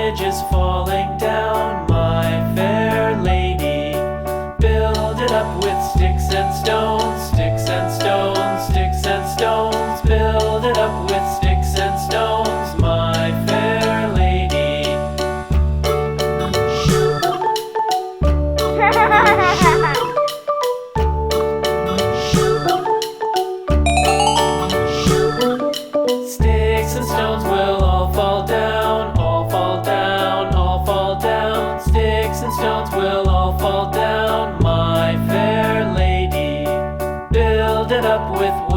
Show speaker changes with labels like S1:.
S1: bridge is falling down, my fair lady. Build it up with sticks and stones, sticks and stones, sticks and stones. Build it up with sticks and stones, my fair lady. Sticks and stones will all fall down, all fall down, all fall down. Sticks and stones will all fall down, my fair lady. Build it up with